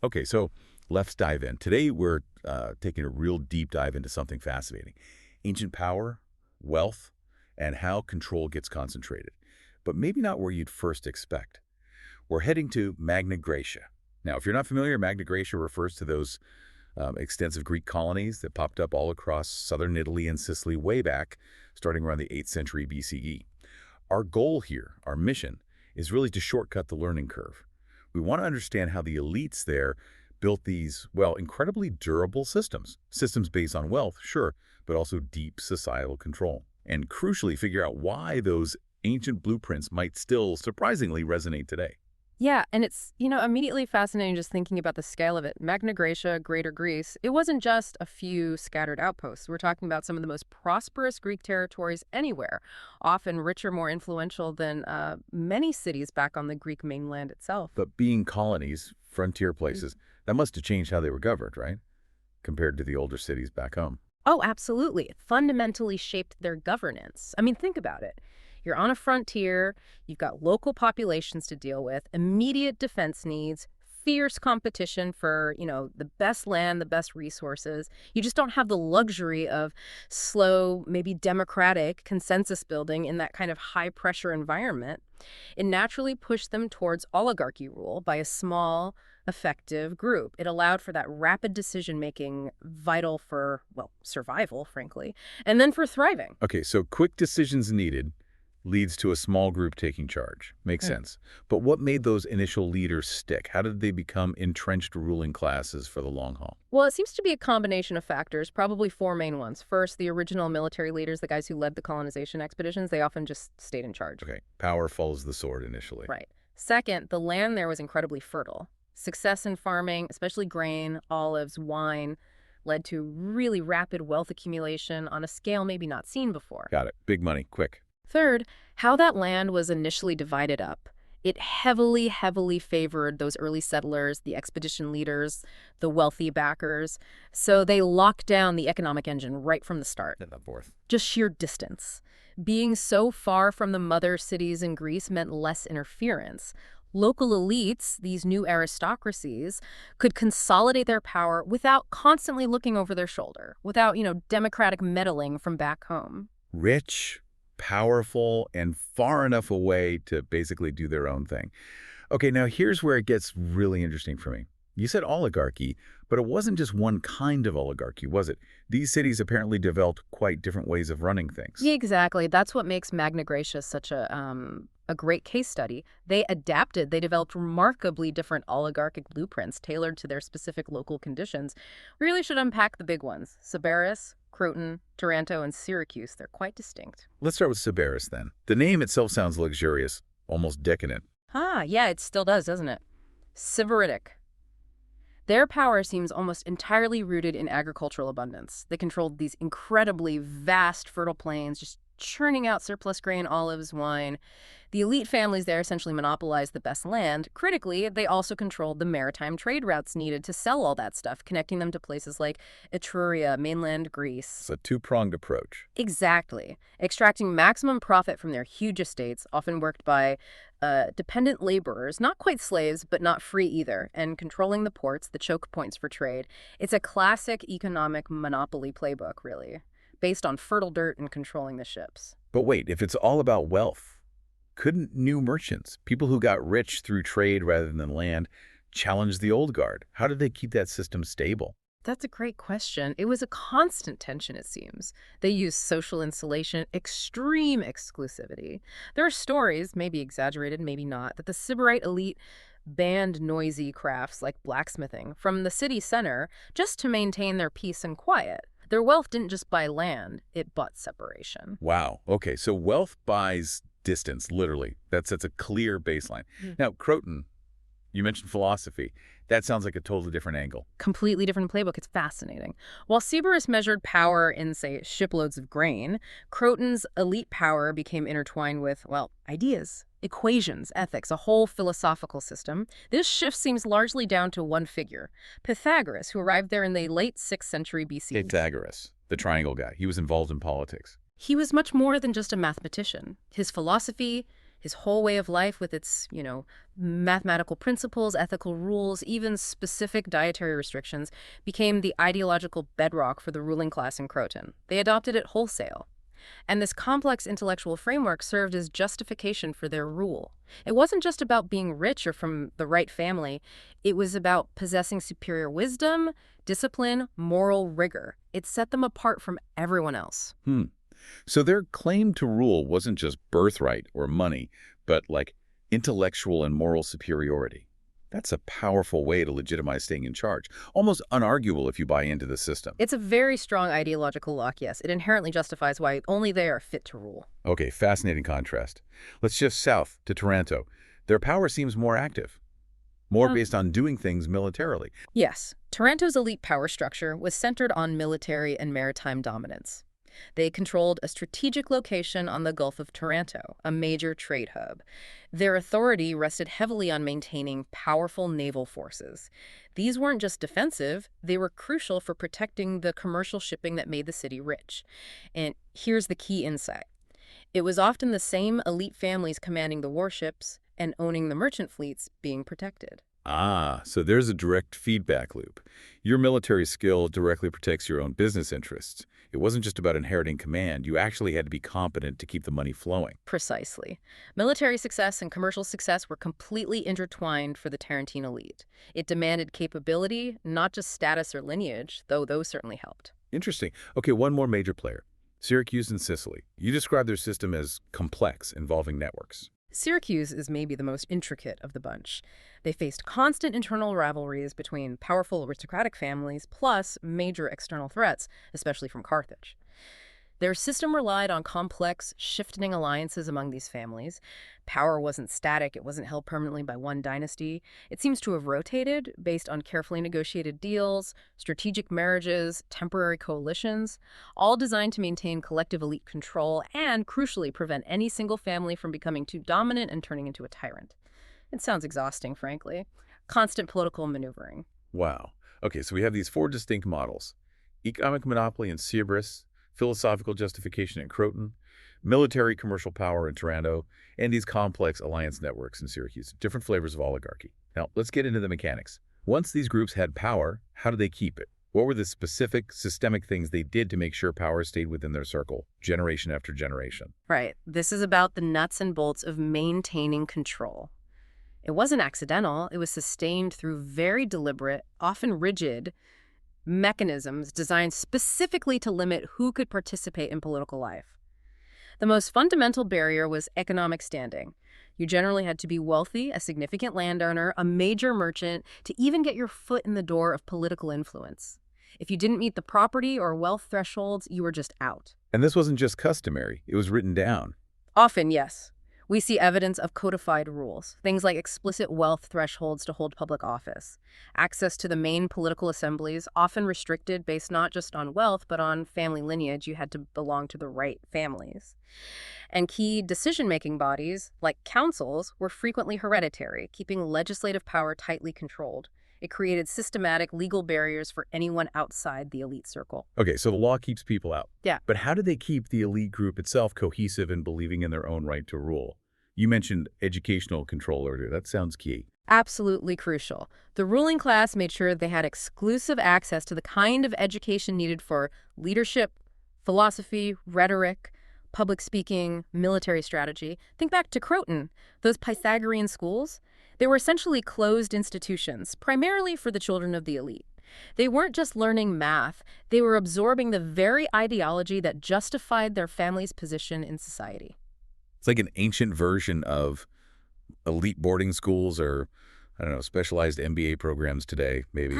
Okay, so let's dive in. Today we're taking a real deep dive into something fascinating. Ancient power, wealth, and how control gets concentrated. But maybe not where you'd first expect. We're heading to Magna Graecia. Now, if you're not familiar, Magna Graecia refers to those extensive Greek colonies that popped up all across southern Italy and Sicily way back, starting around the 8th century BCE. Our goal here, our mission, is really to shortcut the learning curve. We want to understand how the elites there built these, well, incredibly durable systems. Systems based on wealth, sure, but also deep societal control. And crucially, figure out why those ancient blueprints might still surprisingly resonate today. Yeah, and it's, immediately fascinating just thinking about the scale of it. Magna Graecia, Greater Greece, it wasn't just a few scattered outposts. We're talking about some of the most prosperous Greek territories anywhere, often richer, more influential than many cities back on the Greek mainland itself. But being colonies, frontier places, that must have changed how they were governed, right? Compared to the older cities back home. Oh, absolutely. It fundamentally shaped their governance. I mean, think about it. You're on a frontier, you've got local populations to deal with, immediate defense needs, fierce competition for, the best land, the best resources. You just don't have the luxury of slow, maybe democratic consensus building in that kind of high-pressure environment. It naturally pushed them towards oligarchy rule by a small, effective group. It allowed for that rapid decision-making, vital for, survival, frankly, and then for thriving. Okay, so quick decisions needed leads to a small group taking charge. Makes sense. But what made those initial leaders stick? How did they become entrenched ruling classes for the long haul? Well, it seems to be a combination of factors, probably four main ones. First, the original military leaders, the guys who led the colonization expeditions, they often just stayed in charge. Okay, power follows the sword initially. Right. Second, the land there was incredibly fertile. Success in farming, especially grain, olives, wine, led to really rapid wealth accumulation on a scale maybe not seen before. Got it. Big money, quick. Third, how that land was initially divided up. It heavily, heavily favored those early settlers, the expedition leaders, the wealthy backers. So they locked down the economic engine right from the start. And that fourth. Just sheer distance. Being so far from the mother cities in Greece meant less interference. Local elites, these new aristocracies, could consolidate their power without constantly looking over their shoulder, without, democratic meddling from back home. Rich, powerful, and far enough away to basically do their own thing. Okay, now here's where it gets really interesting for me. You said oligarchy, but it wasn't just one kind of oligarchy, was it? These cities apparently developed quite different ways of running things. Yeah, exactly. That's what makes Magna Graecia such a great case study. They adapted. They developed remarkably different oligarchic blueprints tailored to their specific local conditions. We really should unpack the big ones. Sybaris, Croton, Taranto, and Syracuse. They're quite distinct. Let's start with Sybaris then. The name itself sounds luxurious, almost decadent. Yeah, it still does, doesn't it? Sybaritic. Their power seems almost entirely rooted in agricultural abundance. They controlled these incredibly vast, fertile plains, just churning out surplus grain, olives, wine. The elite families there essentially monopolized the best land. Critically, they also controlled the maritime trade routes needed to sell all that stuff, connecting them to places like Etruria, mainland Greece. It's a two-pronged approach. Exactly. Extracting maximum profit from their huge estates, often worked by dependent laborers, not quite slaves, but not free either, and controlling the ports, the choke points for trade. It's a classic economic monopoly playbook, really, based on fertile dirt and controlling the ships. But wait, if it's all about wealth, couldn't new merchants, people who got rich through trade rather than land, challenge the old guard? How did they keep that system stable? That's a great question. It was a constant tension, it seems. They used social insulation, extreme exclusivity. There are stories, maybe exaggerated, maybe not, that the Sybarite elite banned noisy crafts like blacksmithing from the city center just to maintain their peace and quiet. Their wealth didn't just buy land, it bought separation. Wow. Okay, so wealth buys distance, literally. That sets a clear baseline. Now, Croton, you mentioned philosophy. That sounds like a totally different angle. Completely different playbook. It's fascinating. While Sybaris measured power in, say, shiploads of grain, Croton's elite power became intertwined with, ideas, equations, ethics, a whole philosophical system. This shift seems largely down to one figure, Pythagoras, who arrived there in the late 6th century BC. Pythagoras, the triangle guy. He was involved in politics. He was much more than just a mathematician. His philosophy, His whole way of life with its, mathematical principles, ethical rules, even specific dietary restrictions, became the ideological bedrock for the ruling class in Croton. They adopted it wholesale. And this complex intellectual framework served as justification for their rule. It wasn't just about being rich or from the right family. It was about possessing superior wisdom, discipline, moral rigor. It set them apart from everyone else. So their claim to rule wasn't just birthright or money, but like intellectual and moral superiority. That's a powerful way to legitimize staying in charge. Almost unarguable if you buy into the system. It's a very strong ideological lock, yes. It inherently justifies why only they are fit to rule. Okay, fascinating contrast. Let's shift south to Taranto. Their power seems more active, more based on doing things militarily. Yes, Taranto's elite power structure was centered on military and maritime dominance. They controlled a strategic location on the Gulf of Taranto, a major trade hub. Their authority rested heavily on maintaining powerful naval forces. These weren't just defensive, they were crucial for protecting the commercial shipping that made the city rich. And here's the key insight. It was often the same elite families commanding the warships and owning the merchant fleets being protected. So there's a direct feedback loop. Your military skill directly protects your own business interests. It wasn't just about inheriting command. You actually had to be competent to keep the money flowing. Precisely. Military success and commercial success were completely intertwined for the Tarentine elite. It demanded capability, not just status or lineage, though those certainly helped. Interesting. Okay, one more major player. Syracuse and Sicily. You describe their system as complex, involving networks. Syracuse is maybe the most intricate of the bunch. They faced constant internal rivalries between powerful aristocratic families plus major external threats, especially from Carthage. Their system relied on complex, shifting alliances among these families. Power wasn't static, it wasn't held permanently by one dynasty. It seems to have rotated based on carefully negotiated deals, strategic marriages, temporary coalitions, all designed to maintain collective elite control and, crucially, prevent any single family from becoming too dominant and turning into a tyrant. It sounds exhausting, frankly. Constant political maneuvering. Wow. Okay, so we have these four distinct models. Economic monopoly in Sybaris, philosophical justification in Croton, military commercial power in Taranto, and these complex alliance networks in Syracuse, different flavors of oligarchy. Now, let's get into the mechanics. Once these groups had power, how did they keep it? What were the specific, systemic things they did to make sure power stayed within their circle, generation after generation? Right. This is about the nuts and bolts of maintaining control. It wasn't accidental. It was sustained through very deliberate, often rigid, mechanisms designed specifically to limit who could participate in political life. The most fundamental barrier was economic standing. You generally had to be wealthy, a significant landowner, a major merchant, to even get your foot in the door of political influence. If you didn't meet the property or wealth thresholds, you were just out. And this wasn't just customary, it was written down. Often, yes. We see evidence of codified rules, things like explicit wealth thresholds to hold public office, access to the main political assemblies, often restricted based not just on wealth, but on family lineage. You had to belong to the right families. And key decision-making bodies, like councils, were frequently hereditary, keeping legislative power tightly controlled. It created systematic legal barriers for anyone outside the elite circle. Okay, so the law keeps people out. Yeah. But how do they keep the elite group itself cohesive and believing in their own right to rule? You mentioned educational control earlier. That sounds key. Absolutely crucial. The ruling class made sure they had exclusive access to the kind of education needed for leadership, philosophy, rhetoric, public speaking, military strategy. Think back to Croton, those Pythagorean schools. They were essentially closed institutions, primarily for the children of the elite. They weren't just learning math, they were absorbing the very ideology that justified their family's position in society. It's like an ancient version of elite boarding schools or, I don't know, specialized MBA programs today, maybe.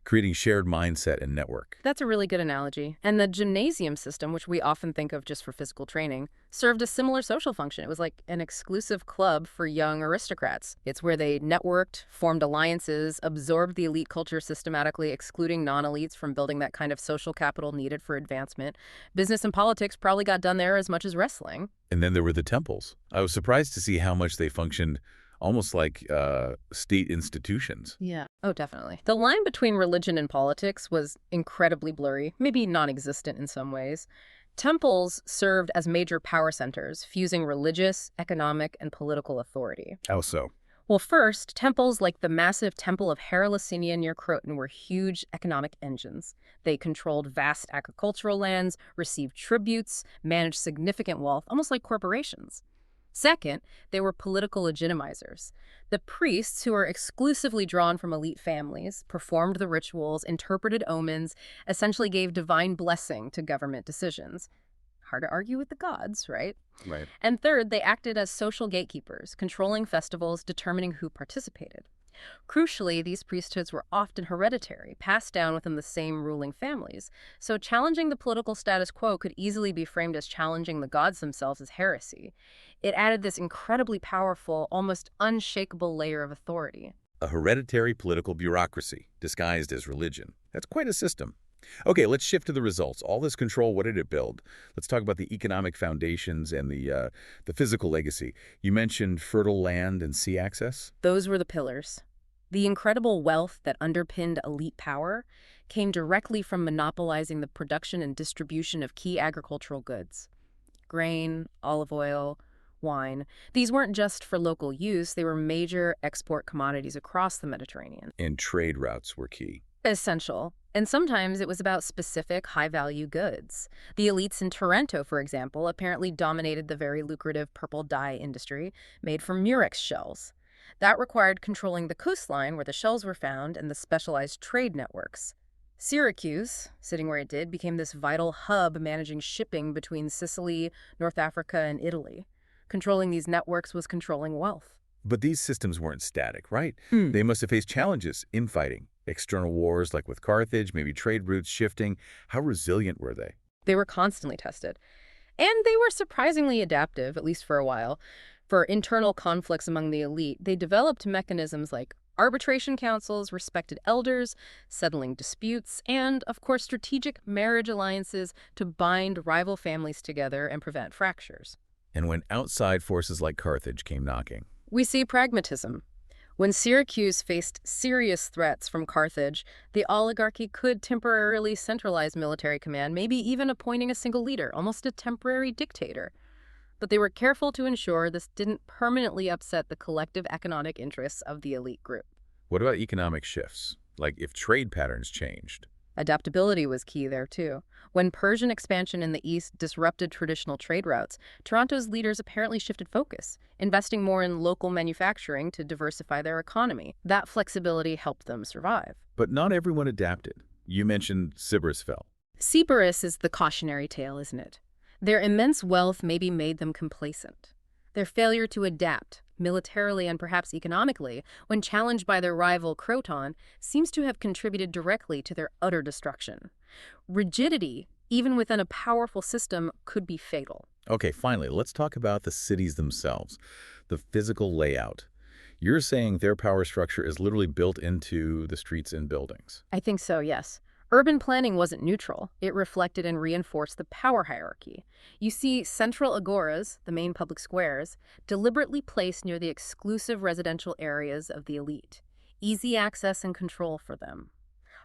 Creating shared mindset and network. That's a really good analogy. And the gymnasium system, which we often think of just for physical training, served a similar social function. It was like an exclusive club for young aristocrats. It's where they networked, formed alliances, absorbed the elite culture systematically, excluding non-elites from building that kind of social capital needed for advancement. Business and politics probably got done there as much as wrestling. And then there were the temples. I was surprised to see how much they functioned almost like state institutions. Yeah. Oh, definitely. The line between religion and politics was incredibly blurry, maybe non-existent in some ways. Temples served as major power centers, fusing religious, economic, and political authority. How so? Well, first, temples like the massive Temple of Heraclea near Croton were huge economic engines. They controlled vast agricultural lands, received tributes, managed significant wealth, almost like corporations. Second, they were political legitimizers. The priests, who were exclusively drawn from elite families, performed the rituals, interpreted omens, essentially gave divine blessing to government decisions. Hard to argue with the gods, right? Right. And third, they acted as social gatekeepers, controlling festivals, determining who participated. Crucially, these priesthoods were often hereditary, passed down within the same ruling families. So challenging the political status quo could easily be framed as challenging the gods themselves as heresy. It added this incredibly powerful, almost unshakable layer of authority. A hereditary political bureaucracy disguised as religion. That's quite a system. Okay, let's shift to the results. All this control, what did it build? Let's talk about the economic foundations and the physical legacy. You mentioned fertile land and sea access. Those were the pillars. The incredible wealth that underpinned elite power came directly from monopolizing the production and distribution of key agricultural goods. Grain, olive oil, wine. These weren't just for local use, they were major export commodities across the Mediterranean. And trade routes were key. Essential. And sometimes it was about specific high-value goods. The elites in Taranto, for example, apparently dominated the very lucrative purple dye industry made from murex shells. That required controlling the coastline where the shells were found and the specialized trade networks. Syracuse, sitting where it did, became this vital hub managing shipping between Sicily, North Africa, and Italy. Controlling these networks was controlling wealth. But these systems weren't static, right? They must have faced challenges, infighting, external wars like with Carthage, maybe trade routes shifting. How resilient were they? They were constantly tested. And they were surprisingly adaptive, at least for a while. For internal conflicts among the elite, they developed mechanisms like arbitration councils, respected elders, settling disputes, and, of course, strategic marriage alliances to bind rival families together and prevent fractures. And when outside forces like Carthage came knocking? We see pragmatism. When Syracuse faced serious threats from Carthage, the oligarchy could temporarily centralize military command, maybe even appointing a single leader, almost a temporary dictator. But they were careful to ensure this didn't permanently upset the collective economic interests of the elite group. What about economic shifts? Like if trade patterns changed? Adaptability was key there, too. When Persian expansion in the east disrupted traditional trade routes, Toronto's leaders apparently shifted focus, investing more in local manufacturing to diversify their economy. That flexibility helped them survive. But not everyone adapted. You mentioned Sybaris fell. Sybaris is the cautionary tale, isn't it? Their immense wealth maybe made them complacent. Their failure to adapt, militarily and perhaps economically, when challenged by their rival Croton, seems to have contributed directly to their utter destruction. Rigidity, even within a powerful system, could be fatal. Okay, finally, let's talk about the cities themselves, the physical layout. You're saying their power structure is literally built into the streets and buildings. I think so, yes. Urban planning wasn't neutral. It reflected and reinforced the power hierarchy. You see central agoras, the main public squares, deliberately placed near the exclusive residential areas of the elite. Easy access and control for them.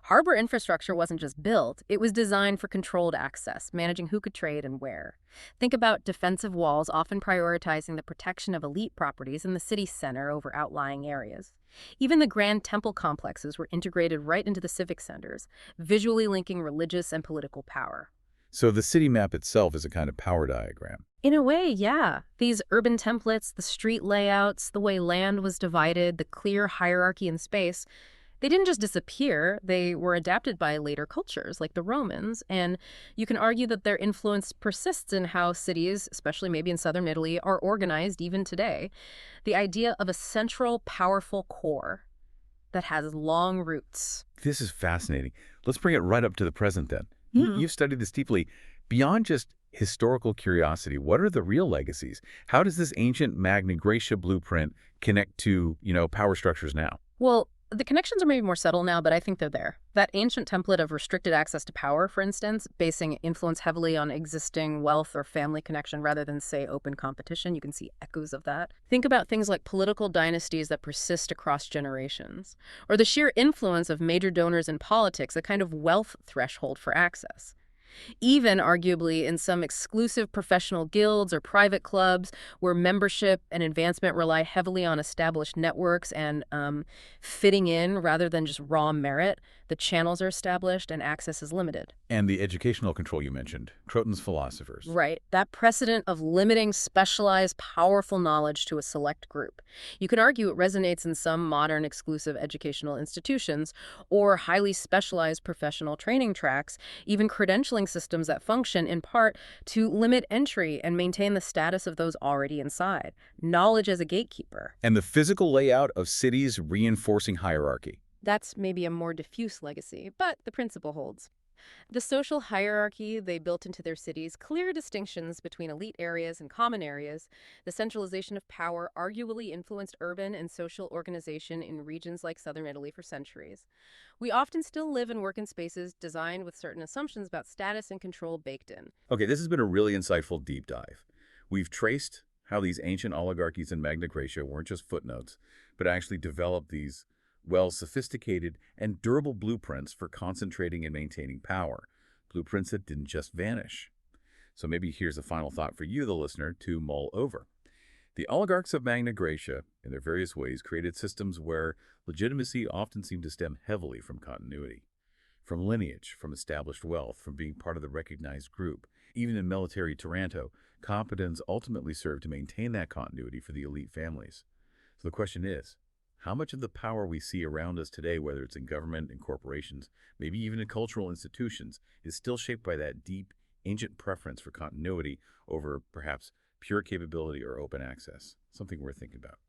Harbor infrastructure wasn't just built, it was designed for controlled access, managing who could trade and where. Think about defensive walls often prioritizing the protection of elite properties in the city center over outlying areas. Even the grand temple complexes were integrated right into the civic centers, visually linking religious and political power. So the city map itself is a kind of power diagram. In a way, yeah. These urban templates, the street layouts, the way land was divided, the clear hierarchy in space, they didn't just disappear, they were adapted by later cultures, like the Romans, and you can argue that their influence persists in how cities, especially maybe in southern Italy, are organized even today. The idea of a central, powerful core that has long roots. This is fascinating. Let's bring it right up to the present then. You've studied this deeply. Beyond just historical curiosity, what are the real legacies? How does this ancient Magna Graecia blueprint connect to, power structures now? Well, the connections are maybe more subtle now, but I think they're there. That ancient template of restricted access to power, for instance, basing influence heavily on existing wealth or family connection rather than, say, open competition, you can see echoes of that. Think about things like political dynasties that persist across generations, or the sheer influence of major donors in politics, a kind of wealth threshold for access. Even arguably in some exclusive professional guilds or private clubs where membership and advancement rely heavily on established networks and fitting in rather than just raw merit, the channels are established and access is limited. And the educational control you mentioned, Croton's philosophers. Right. That precedent of limiting specialized, powerful knowledge to a select group. You can argue it resonates in some modern exclusive educational institutions or highly specialized professional training tracks, even credentialing systems that function in part to limit entry and maintain the status of those already inside. Knowledge as a gatekeeper. And the physical layout of cities reinforcing hierarchy. That's maybe a more diffuse legacy, but the principle holds. The social hierarchy they built into their cities, clear distinctions between elite areas and common areas, the centralization of power arguably influenced urban and social organization in regions like southern Italy for centuries. We often still live and work in spaces designed with certain assumptions about status and control baked in. Okay, this has been a really insightful deep dive. We've traced how these ancient oligarchies in Magna Graecia weren't just footnotes, but actually developed these sophisticated and durable blueprints for concentrating and maintaining power. Blueprints that didn't just vanish. So maybe here's a final thought for you, the listener, to mull over. The oligarchs of Magna Graecia, in their various ways, created systems where legitimacy often seemed to stem heavily from continuity, from lineage, from established wealth, from being part of the recognized group. Even in military Taranto, competence ultimately served to maintain that continuity for the elite families. So the question is, how much of the power we see around us today, whether it's in government, in corporations, maybe even in cultural institutions, is still shaped by that deep, ancient preference for continuity over perhaps pure capability or open access? Something worth thinking about.